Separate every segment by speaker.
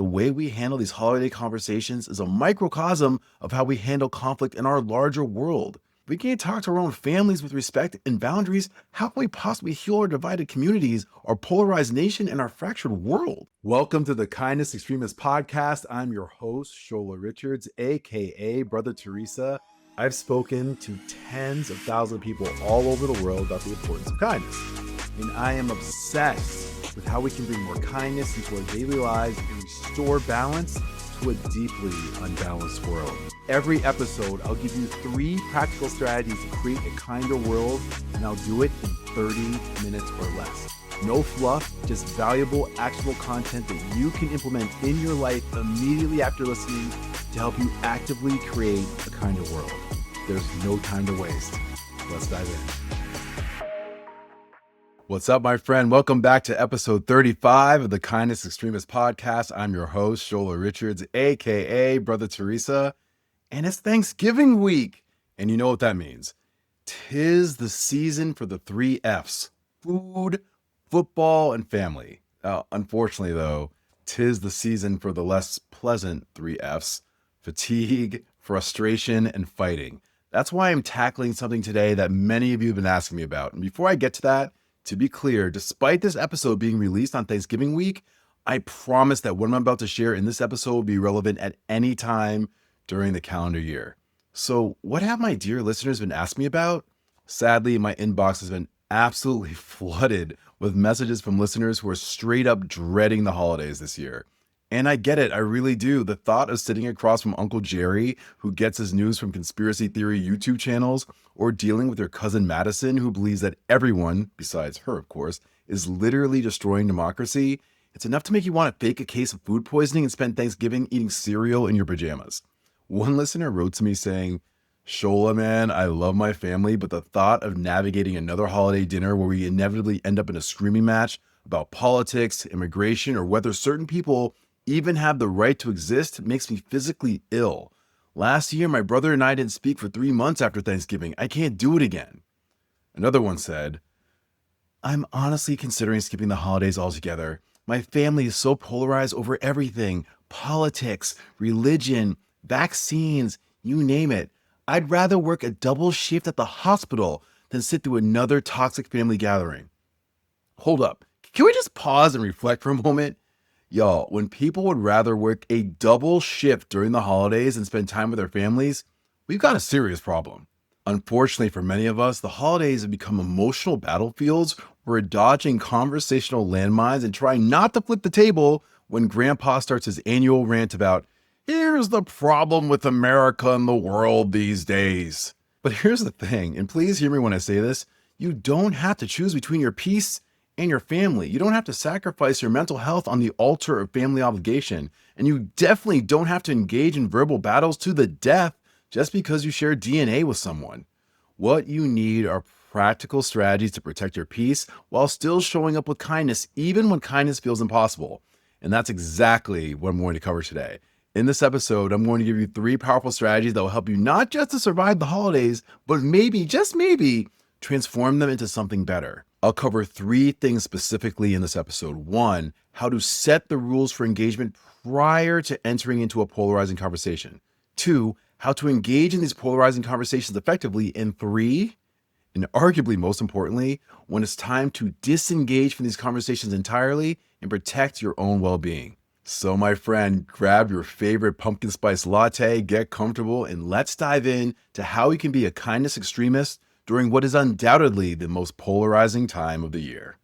Speaker 1: the way we handle these holiday conversations is a microcosm of how we handle conflict in our larger world. If we can't talk to our own families with respect and boundaries, how can we possibly heal our divided communities, our polarized nation, and our fractured world? Welcome to the Kindness Extremist podcast. I'm your host, Shola Richards, aka Brother Teresa. I've spoken to tens of thousands of people all over the world about the importance of kindness. And I am obsessed with how we can bring more kindness into our daily lives and restore balance to a deeply unbalanced world. Every episode, I'll give you 3 practical strategies to create a kinder world, and I'll do it in 30 minutes or less. No fluff, just valuable, actionable content that you can implement in your life immediately after listening to help you actively create a kinder world. There's no time to waste. Let's dive in. What's up, my friend? Welcome back to episode 35 of the Kindness Extremist podcast. I'm your host, Shola Richards, aka Brother Teresa, and it's Thanksgiving week. And you know what that means. 'Tis the season for the 3 F's: food, football, and family. Unfortunately, though, 'tis the season for the less pleasant 3 F's: fatigue, frustration, and fighting. That's why I'm tackling something today that many of you have been asking me about. And before I get to that, to be clear, despite this episode being released on Thanksgiving week, I promise that what I'm about to share in this episode will be relevant at any time during the calendar year. So what have my dear listeners been asking me about? Sadly, my inbox has been absolutely flooded with messages from listeners who are straight up dreading the holidays this year. And I get it, I really do. The thought of sitting across from Uncle Jerry, who gets his news from conspiracy theory YouTube channels, or dealing with your cousin Madison, who believes that everyone, besides her of course, is literally destroying democracy, it's enough to make you want to fake a case of food poisoning and spend Thanksgiving eating cereal in your pajamas. One listener wrote to me saying, "Shola, man, I love my family, but the thought of navigating another holiday dinner where we inevitably end up in a screaming match about politics, immigration, or whether certain people even have the right to exist makes me physically ill. Last year, my brother and I didn't speak for 3 months after Thanksgiving. I can't do it again." Another one said, "I'm honestly considering skipping the holidays altogether. My family is so polarized over everything: politics, religion, vaccines, you name it. I'd rather work a double shift at the hospital than sit through another toxic family gathering." Hold up. Can we just pause and reflect for a moment? Y'all, when people would rather work a double shift during the holidays and spend time with their families, we've got a serious problem. Unfortunately for many of us, the holidays have become emotional battlefields where we're dodging conversational landmines and trying not to flip the table when Grandpa starts his annual rant about, "Here's the problem with America and the world these days." But here's the thing, and please hear me when I say this, you don't have to choose between your peace and your family. You don't have to sacrifice your mental health on the altar of family obligation. And you definitely don't have to engage in verbal battles to the death just because you share DNA with someone. What you need are practical strategies to protect your peace while still showing up with kindness, even when kindness feels impossible. And that's exactly what I'm going to cover today. In this episode, I'm going to give you 3 powerful strategies that will help you not just to survive the holidays, but maybe, just maybe, transform them into something better. I'll cover 3 things specifically in this episode. 1, how to set the rules for engagement prior to entering into a polarizing conversation. 2, how to engage in these polarizing conversations effectively. And 3, and arguably most importantly, when it's time to disengage from these conversations entirely and protect your own well-being. So my friend, grab your favorite pumpkin spice latte, get comfortable, and let's dive in to how you can be a kindness extremist during what is undoubtedly the most polarizing time of the year.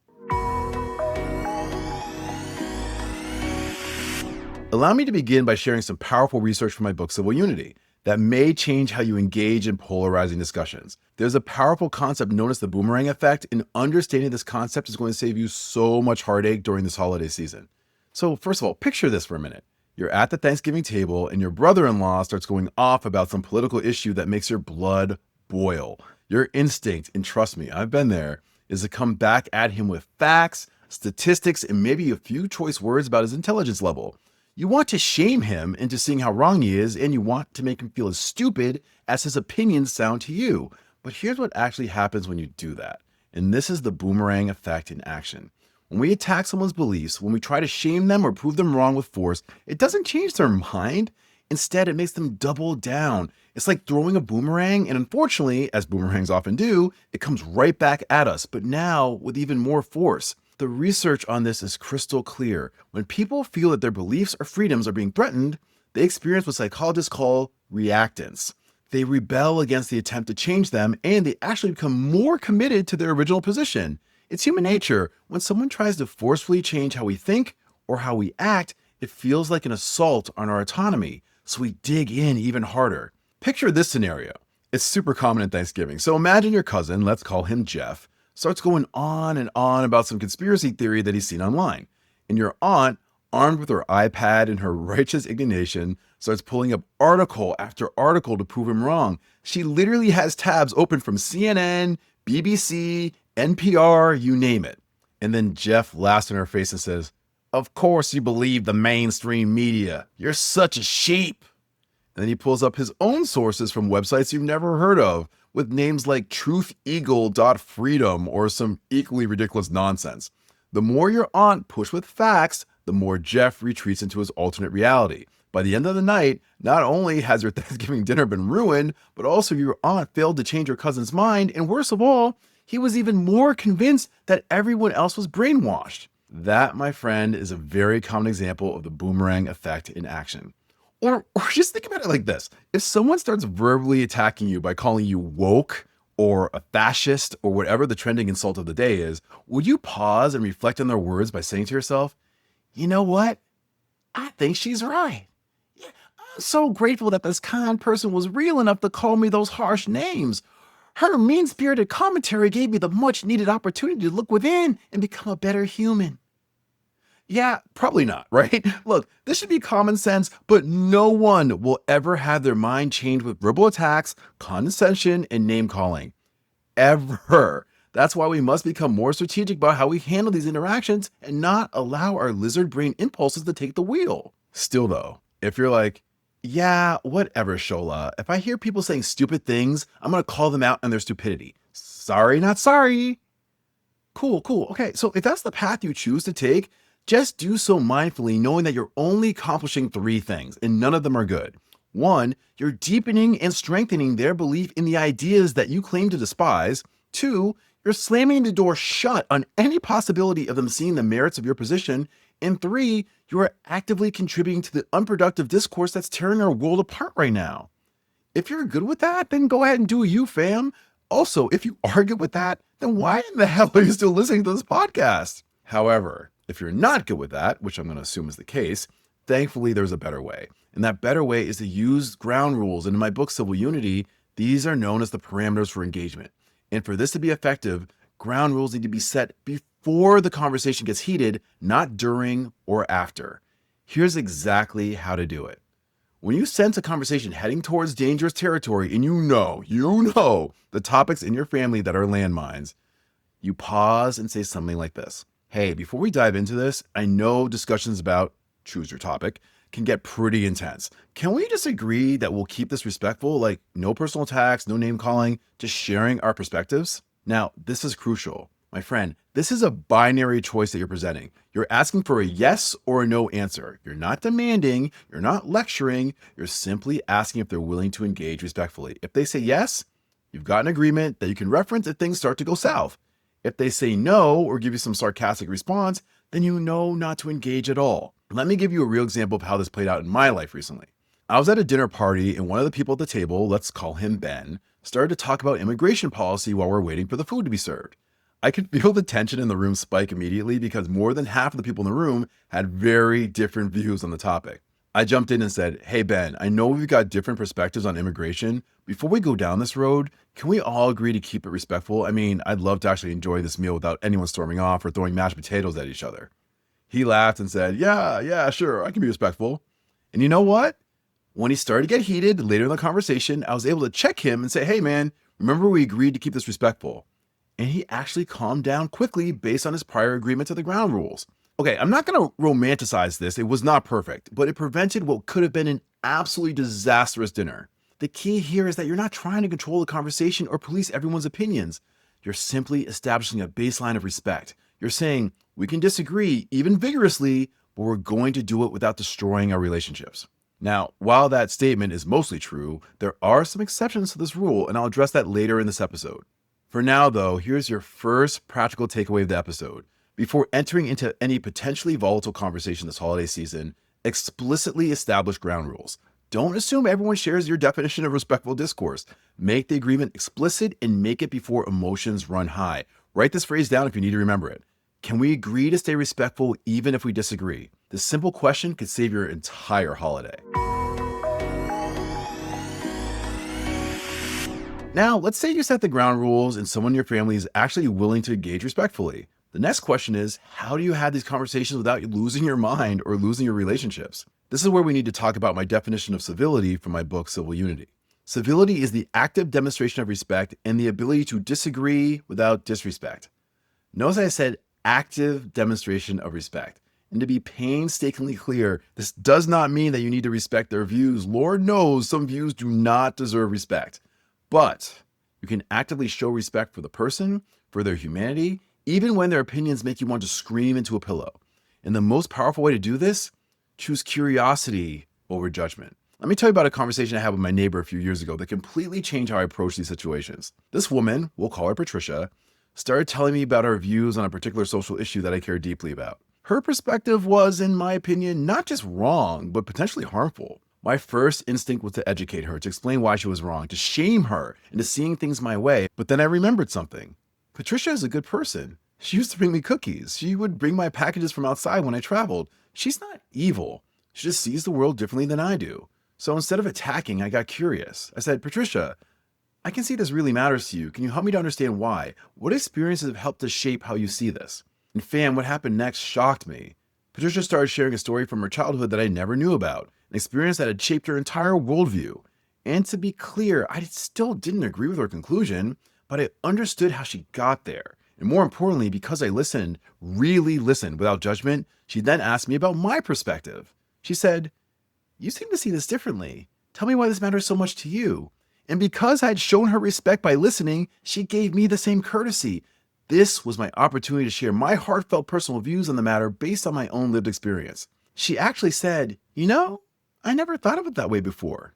Speaker 1: Allow me to begin by sharing some powerful research from my book, Civil Unity, that may change how you engage in polarizing discussions. There's a powerful concept known as the Boomerang effect, and understanding this concept is going to save you so much heartache during this holiday season. So first of all, picture this for a minute. You're at the Thanksgiving table and your brother-in-law starts going off about some political issue that makes your blood boil. Your instinct, and trust me, I've been there, is to come back at him with facts, statistics, and maybe a few choice words about his intelligence level. You want to shame him into seeing how wrong he is, and you want to make him feel as stupid as his opinions sound to you. But here's what actually happens when you do that. And this is the boomerang effect in action. When we attack someone's beliefs, when we try to shame them or prove them wrong with force, it doesn't change their mind. Instead, it makes them double down. It's like throwing a boomerang, and unfortunately, as boomerangs often do, it comes right back at us, but now with even more force. The research on this is crystal clear. When people feel that their beliefs or freedoms are being threatened, they experience what psychologists call reactance. They rebel against the attempt to change them, and they actually become more committed to their original position. It's human nature. When someone tries to forcefully change how we think or how we act, it feels like an assault on our autonomy. So we dig in even harder. Picture this scenario. It's super common at Thanksgiving. So imagine your cousin, let's call him Jeff, starts going on and on about some conspiracy theory that he's seen online. And your aunt, armed with her iPad and her righteous indignation, starts pulling up article after article to prove him wrong. She literally has tabs open from CNN, BBC, NPR, you name it. And then Jeff laughs in her face and says, "Of course you believe the mainstream media. You're such a sheep." And then he pulls up his own sources from websites you've never heard of, with names like trutheagle.freedom or some equally ridiculous nonsense. The more your aunt pushed with facts, the more Jeff retreats into his alternate reality. By the end of the night, not only has your Thanksgiving dinner been ruined, but also your aunt failed to change your cousin's mind, and worst of all, he was even more convinced that everyone else was brainwashed. That, my friend, is a very common example of the boomerang effect in action. Or just think about it like this. If someone starts verbally attacking you by calling you woke or a fascist or whatever the trending insult of the day is, would you pause and reflect on their words by saying to yourself, "You know what? I think she's right. Yeah, I'm so grateful that this kind person was real enough to call me those harsh names. Her mean-spirited commentary gave me the much-needed opportunity to look within and become a better human." Yeah, probably not, right? Look, this should be common sense, but no one will ever have their mind changed with verbal attacks, condescension, and name-calling. Ever. That's why we must become more strategic about how we handle these interactions and not allow our lizard brain impulses to take the wheel. Still though, if you're like, "Yeah, whatever, Shola. If I hear people saying stupid things, I'm going to call them out on their stupidity." Sorry, not sorry. Cool. Okay, so if that's the path you choose to take, just do so mindfully, knowing that you're only accomplishing three things, and none of them are good. One, you're deepening and strengthening their belief in the ideas that you claim to despise. Two, you're slamming the door shut on any possibility of them seeing the merits of your position. And three, you are actively contributing to the unproductive discourse that's tearing our world apart right now. If you're good with that, then go ahead and do you, fam. Also, if you are good with that, then why in the hell are you still listening to this podcast? However, if you're not good with that, which I'm going to assume is the case, thankfully there's a better way. And that better way is to use ground rules. And in my book, Civil Unity, these are known as the parameters for engagement. And for this to be effective, ground rules need to be set before the conversation gets heated, not during or after. Here's exactly how to do it. When you sense a conversation heading towards dangerous territory and you know the topics in your family that are landmines, you pause and say something like this. "Hey, before we dive into this, I know discussions about," choose your topic, "can get pretty intense. Can we just agree that we'll keep this respectful, like no personal attacks, no name calling, just sharing our perspectives?" Now, this is crucial. My friend, this is a binary choice that you're presenting. You're asking for a yes or a no answer. You're not demanding, you're not lecturing, you're simply asking if they're willing to engage respectfully. If they say yes, you've got an agreement that you can reference if things start to go south. If they say no or give you some sarcastic response, then you know not to engage at all. Let me give you a real example of how this played out in my life recently. I was at a dinner party and one of the people at the table, let's call him Ben, started to talk about immigration policy while we're waiting for the food to be served. I could feel the tension in the room spike immediately because more than half of the people in the room had very different views on the topic. I jumped in and said, "Hey Ben, I know we've got different perspectives on immigration. Before we go down this road, can we all agree to keep it respectful? I mean, I'd love to actually enjoy this meal without anyone storming off or throwing mashed potatoes at each other." He laughed and said, yeah, sure, I can be respectful." And you know what? When he started to get heated later in the conversation, I was able to check him and say, "Hey man, remember we agreed to keep this respectful." And he actually calmed down quickly based on his prior agreement to the ground rules. Okay, I'm not going to romanticize this. It was not perfect, but it prevented what could have been an absolutely disastrous dinner. The key here is that you're not trying to control the conversation or police everyone's opinions. You're simply establishing a baseline of respect. You're saying, We can disagree, even vigorously, but we're going to do it without destroying our relationships. Now, while that statement is mostly true, there are some exceptions to this rule, and I'll address that later in this episode. For now, though, here's your first practical takeaway of the episode. Before entering into any potentially volatile conversation this holiday season, explicitly establish ground rules. Don't assume everyone shares your definition of respectful discourse. Make the agreement explicit and make it before emotions run high. Write this phrase down if you need to remember it. Can we agree to stay respectful even if we disagree? This simple question could save your entire holiday. Now, let's say you set the ground rules and someone in your family is actually willing to engage respectfully. The next question is, how do you have these conversations without losing your mind or losing your relationships? This is where we need to talk about my definition of civility from my book, Civil Unity. Civility is the active demonstration of respect and the ability to disagree without disrespect. Notice I said active demonstration of respect. And to be painstakingly clear, this does not mean that you need to respect their views. Lord knows some views do not deserve respect. But you can actively show respect for the person, for their humanity, even when their opinions make you want to scream into a pillow. And the most powerful way to do this, choose curiosity over judgment. Let me tell you about a conversation I had with my neighbor a few years ago that completely changed how I approach these situations. This woman, we'll call her Patricia, started telling me about her views on a particular social issue that I care deeply about. Her perspective was, in my opinion, not just wrong, but potentially harmful. My first instinct was to educate her, to explain why she was wrong, to shame her into seeing things my way. But then I remembered something. Patricia is a good person. She used to bring me cookies. She would bring my packages from outside when I traveled. She's not evil. She just sees the world differently than I do. So instead of attacking, I got curious. I said, Patricia, I can see this really matters to you. Can you help me to understand why? What experiences have helped to shape how you see this? And fam, what happened next shocked me. Patricia started sharing a story from her childhood that I never knew about, an experience that had shaped her entire worldview. And to be clear, I still didn't agree with her conclusion, but I understood how she got there. And more importantly, because I listened, really listened without judgment, she then asked me about my perspective. She said, "You seem to see this differently. Tell me why this matters so much to you." And because I'd shown her respect by listening, she gave me the same courtesy. This was my opportunity to share my heartfelt personal views on the matter based on my own lived experience. She actually said, I never thought of it that way before.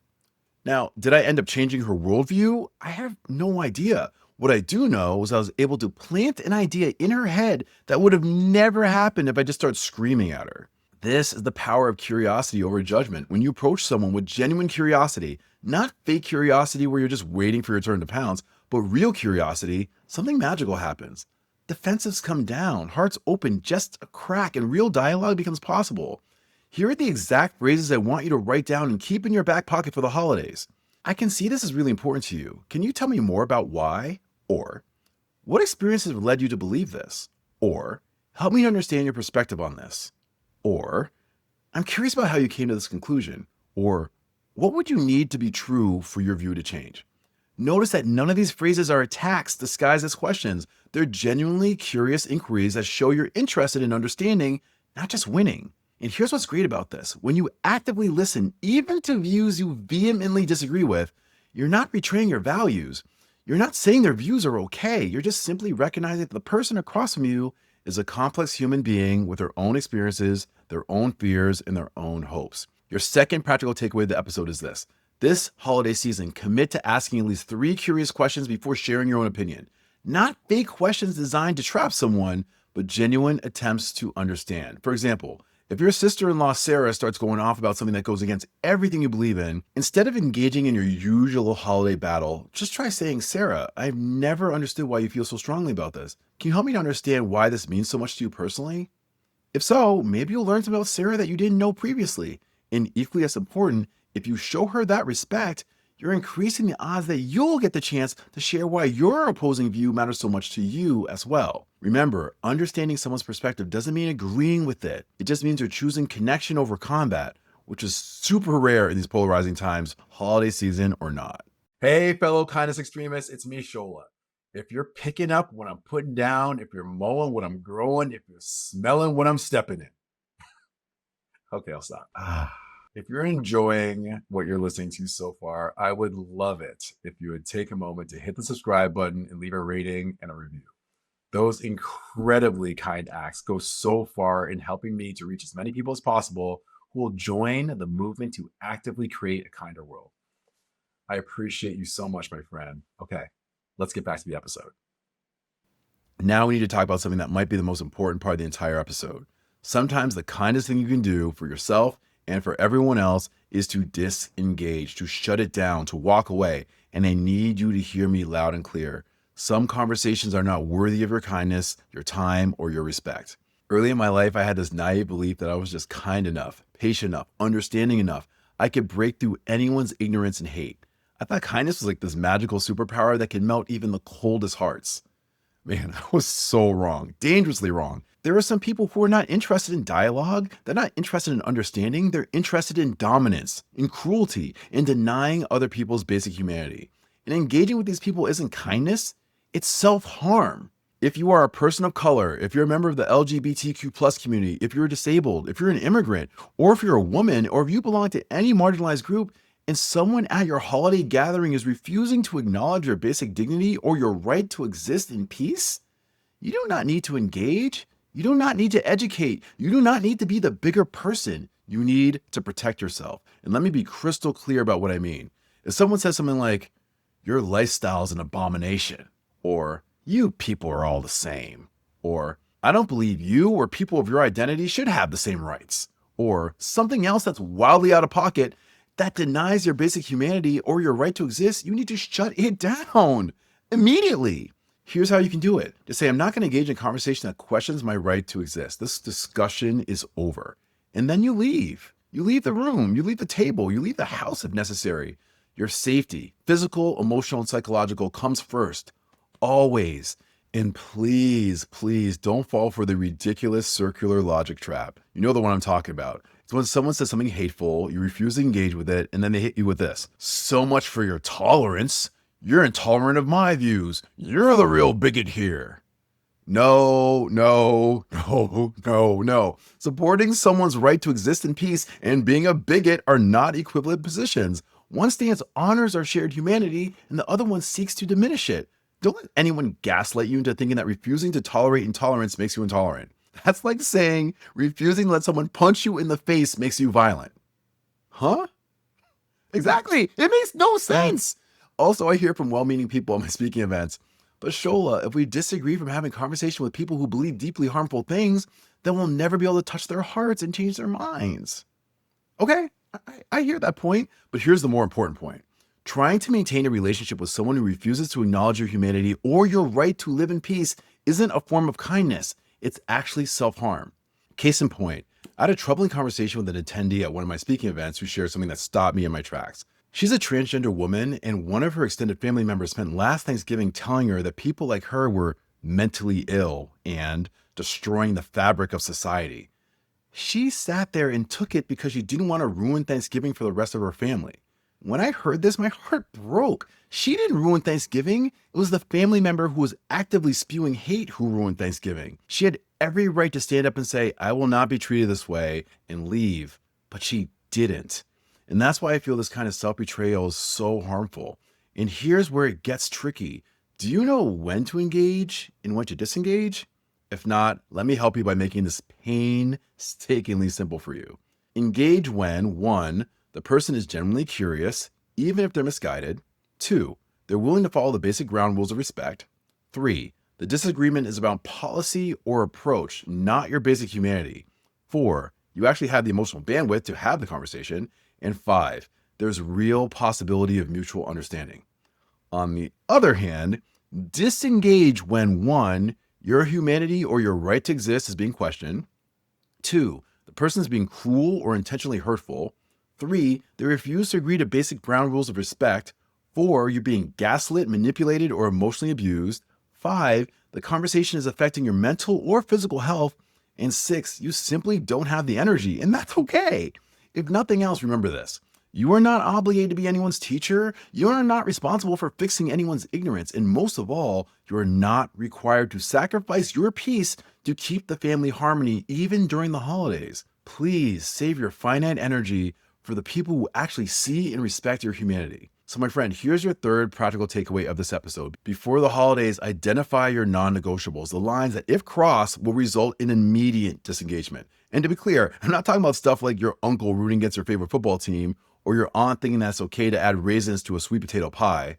Speaker 1: Now, did I end up changing her worldview? I have no idea. What I do know is I was able to plant an idea in her head that would have never happened if I just started screaming at her. This is the power of curiosity over judgment. When you approach someone with genuine curiosity, not fake curiosity where you're just waiting for your turn to pounce, but real curiosity, something magical happens. Defenses come down, hearts open just a crack, and real dialogue becomes possible. Here are the exact phrases I want you to write down and keep in your back pocket for the holidays. I can see this is really important to you. Can you tell me more about why? Or, what experiences have led you to believe this? Or, help me understand your perspective on this. Or, I'm curious about how you came to this conclusion. Or, what would you need to be true for your view to change? Notice that none of these phrases are attacks disguised as questions. They're genuinely curious inquiries that show you're interested in understanding, not just winning. And here's what's great about this. When you actively listen, even to views you vehemently disagree with, you're not betraying your values. You're not saying their views are okay. You're just simply recognizing that the person across from you is a complex human being with their own experiences, their own fears, and their own hopes. Your second practical takeaway of the episode is this. This holiday season, commit to asking at least 3 curious questions before sharing your own opinion. Not fake questions designed to trap someone, but genuine attempts to understand. For example, if your sister-in-law Sarah starts going off about something that goes against everything you believe in, instead of engaging in your usual holiday battle, just try saying, Sarah, I've never understood why you feel so strongly about this. Can you help me to understand why this means so much to you personally? If so, maybe you'll learn something about Sarah that you didn't know previously. And equally as important, if you show her that respect, you're increasing the odds that you'll get the chance to share why your opposing view matters so much to you as well. Remember, understanding someone's perspective doesn't mean agreeing with it. It just means you're choosing connection over combat, which is super rare in these polarizing times, holiday season or not. Hey, fellow kindness extremists, it's me, Shola. If you're picking up what I'm putting down, if you're mowing what I'm growing, if you're smelling what I'm stepping in. Okay, I'll stop. If you're enjoying what you're listening to so far, I would love it if you would take a moment to hit the subscribe button and leave a rating and a review. Those incredibly kind acts go so far in helping me to reach as many people as possible who will join the movement to actively create a kinder world. I appreciate you so much, my friend. Okay, let's get back to the episode. Now we need to talk about something that might be the most important part of the entire episode. Sometimes the kindest thing you can do for yourself and for everyone else is to disengage, to shut it down, to walk away. And I need you to hear me loud and clear. Some conversations are not worthy of your kindness, your time, or your respect. Early in my life, I had this naive belief that I was just kind enough, patient enough, understanding enough. I could break through anyone's ignorance and hate. I thought kindness was like this magical superpower that could melt even the coldest hearts. Man, I was so wrong, dangerously wrong. There are some people who are not interested in dialogue. They're not interested in understanding. They're interested in dominance, in cruelty, in denying other people's basic humanity. And engaging with these people isn't kindness, it's self-harm. If you are a person of color, if you're a member of the LGBTQ plus community, if you're disabled, if you're an immigrant, or if you're a woman, or if you belong to any marginalized group, and someone at your holiday gathering is refusing to acknowledge your basic dignity or your right to exist in peace, you do not need to engage. You do not need to educate. You do not need to be the bigger person. You need to protect yourself. And let me be crystal clear about what I mean. If someone says something like, your lifestyle is an abomination, or you people are all the same, or I don't believe you or people of your identity should have the same rights, or something else that's wildly out of pocket that denies your basic humanity or your right to exist, you need to shut it down immediately. Here's how you can do it. Just say, I'm not going to engage in a conversation that questions my right to exist. This discussion is over. And then you leave. You leave the room. You leave the table. You leave the house if necessary. Your safety, physical, emotional, and psychological, comes first. Always. And please, please don't fall for the ridiculous circular logic trap. You know the one I'm talking about. It's when someone says something hateful, you refuse to engage with it, and then they hit you with this. So much for your tolerance. You're intolerant of my views. You're the real bigot here. No, no, no, no, no. Supporting someone's right to exist in peace and being a bigot are not equivalent positions. One stance honors our shared humanity, and the other one seeks to diminish it. Don't let anyone gaslight you into thinking that refusing to tolerate intolerance makes you intolerant. That's like saying refusing to let someone punch you in the face makes you violent. Huh? Exactly. It makes no sense. Also, I hear from well-meaning people at my speaking events, but Shola, if we disagree from having conversation with people who believe deeply harmful things, then we'll never be able to touch their hearts and change their minds. Okay, I hear that point, but here's the more important point. Trying to maintain a relationship with someone who refuses to acknowledge your humanity or your right to live in peace isn't a form of kindness. It's actually self-harm. Case in point, I had a troubling conversation with an attendee at one of my speaking events who shared something that stopped me in my tracks. She's a transgender woman, and one of her extended family members spent last Thanksgiving telling her that people like her were mentally ill and destroying the fabric of society. She sat there and took it because she didn't want to ruin Thanksgiving for the rest of her family. When I heard this, my heart broke. She didn't ruin Thanksgiving. It was the family member who was actively spewing hate who ruined Thanksgiving. She had every right to stand up and say, I will not be treated this way, and leave. But she didn't. And that's why I feel this kind of self-betrayal is so harmful. And here's where it gets tricky. Do you know when to engage and when to disengage? If not, let me help you by making this painstakingly simple for you. Engage when, 1, the person is genuinely curious, even if they're misguided. 2, they're willing to follow the basic ground rules of respect. 3, the disagreement is about policy or approach, not your basic humanity. 4, you actually have the emotional bandwidth to have the conversation. And 5, there's real possibility of mutual understanding. On the other hand, disengage when 1, your humanity or your right to exist is being questioned. 2, the person is being cruel or intentionally hurtful. 3, they refuse to agree to basic ground rules of respect. 4, you're being gaslit, manipulated, or emotionally abused. 5, the conversation is affecting your mental or physical health. And 6, you simply don't have the energy, and that's okay. If nothing else, remember this. You are not obligated to be anyone's teacher. You are not responsible for fixing anyone's ignorance. And most of all, you are not required to sacrifice your peace to keep the family harmony even during the holidays. Please save your finite energy for the people who actually see and respect your humanity. So my friend, here's your third practical takeaway of this episode. Before the holidays, identify your non-negotiables, the lines that if crossed will result in immediate disengagement. And to be clear, I'm not talking about stuff like your uncle rooting against your favorite football team or your aunt thinking that it's okay to add raisins to a sweet potato pie.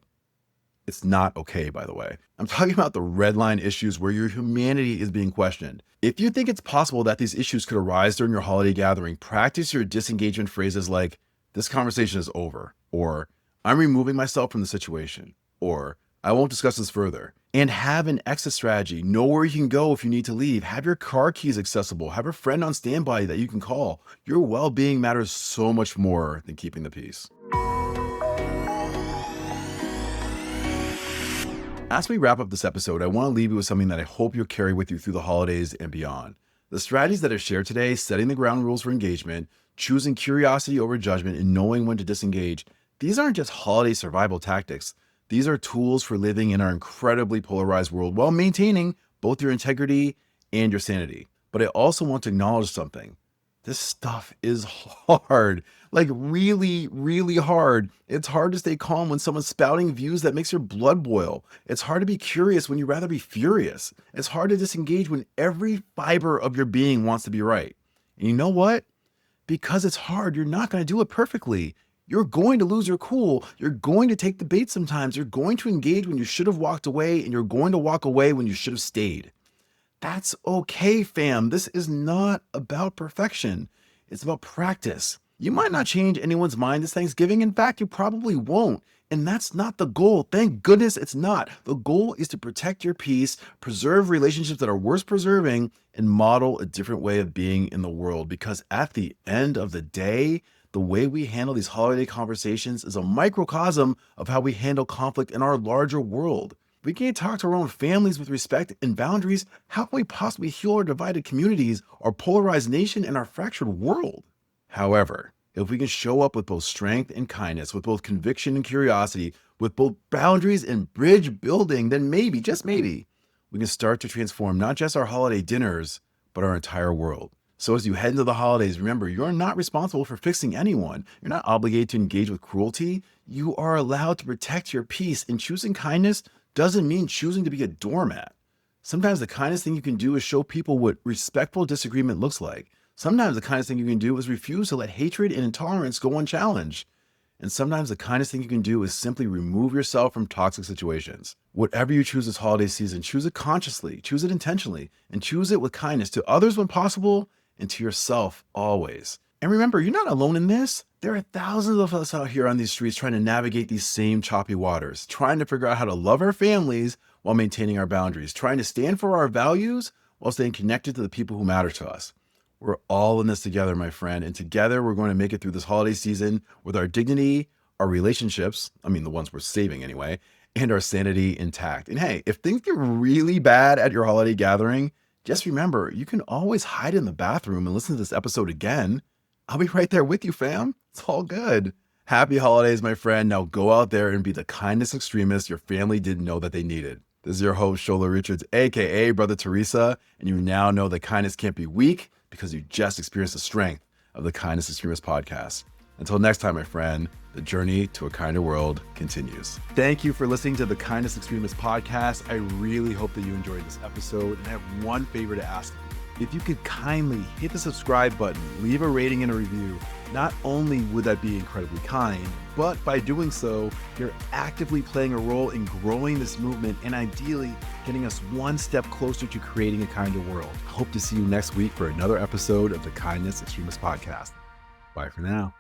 Speaker 1: It's not okay, by the way. I'm talking about the red line issues where your humanity is being questioned. If you think it's possible that these issues could arise during your holiday gathering, practice your disengagement phrases like, "This conversation is over," or "I'm removing myself from the situation," or "I won't discuss this further." And have an exit strategy. Know where you can go if you need to leave. Have your car keys accessible. Have a friend on standby that you can call. Your well-being matters so much more than keeping the peace. As we wrap up this episode, I want to leave you with something that I hope you'll carry with you through the holidays and beyond. The strategies that I shared today, setting the ground rules for engagement, choosing curiosity over judgment, and knowing when to disengage, these aren't just holiday survival tactics. These are tools for living in our incredibly polarized world while maintaining both your integrity and your sanity. But I also want to acknowledge something. This stuff is hard, like really, really hard. It's hard to stay calm when someone's spouting views that makes your blood boil. It's hard to be curious when you'd rather be furious. It's hard to disengage when every fiber of your being wants to be right. And you know what? Because it's hard, you're not going to do it perfectly. You're going to lose your cool. You're going to take the bait sometimes. You're going to engage when you should have walked away, and you're going to walk away when you should have stayed. That's okay, fam. This is not about perfection. It's about practice. You might not change anyone's mind this Thanksgiving. In fact, you probably won't. And that's not the goal. Thank goodness it's not. The goal is to protect your peace, preserve relationships that are worth preserving, and model a different way of being in the world. Because at the end of the day, the way we handle these holiday conversations is a microcosm of how we handle conflict in our larger world. If we can't talk to our own families with respect and boundaries, how can we possibly heal our divided communities, our polarized nation, and our fractured world? However, if we can show up with both strength and kindness, with both conviction and curiosity, with both boundaries and bridge building, then maybe, just maybe, we can start to transform not just our holiday dinners, but our entire world. So as you head into the holidays, remember, you're not responsible for fixing anyone. You're not obligated to engage with cruelty. You are allowed to protect your peace, and choosing kindness doesn't mean choosing to be a doormat. Sometimes the kindest thing you can do is show people what respectful disagreement looks like. Sometimes the kindest thing you can do is refuse to let hatred and intolerance go unchallenged. And sometimes the kindest thing you can do is simply remove yourself from toxic situations. Whatever you choose this holiday season, choose it consciously, choose it intentionally, and choose it with kindness to others when possible and to yourself always. And remember, you're not alone in this. There are thousands of us out here on these streets trying to navigate these same choppy waters, trying to figure out how to love our families while maintaining our boundaries, trying to stand for our values while staying connected to the people who matter to us. We're all in this together, my friend, and together we're going to make it through this holiday season with our dignity, our relationships, the ones we're saving anyway, and our sanity intact. And hey, if things get really bad at your holiday gathering, just remember, you can always hide in the bathroom and listen to this episode again. I'll be right there with you, fam. It's all good. Happy holidays, my friend. Now go out there and be the kindness extremist your family didn't know that they needed. This is your host, Shola Richards, aka Brother Teresa, and you now know that kindness can't be weak because you just experienced the strength of the Kindness Extremist podcast. Until next time, my friend, the journey to a kinder world continues. Thank you for listening to the Kindness Extremist podcast. I really hope that you enjoyed this episode, and I have one favor to ask you. If you could kindly hit the subscribe button, leave a rating and a review, not only would that be incredibly kind, but by doing so, you're actively playing a role in growing this movement and ideally getting us one step closer to creating a kinder world. I hope to see you next week for another episode of the Kindness Extremist podcast. Bye for now.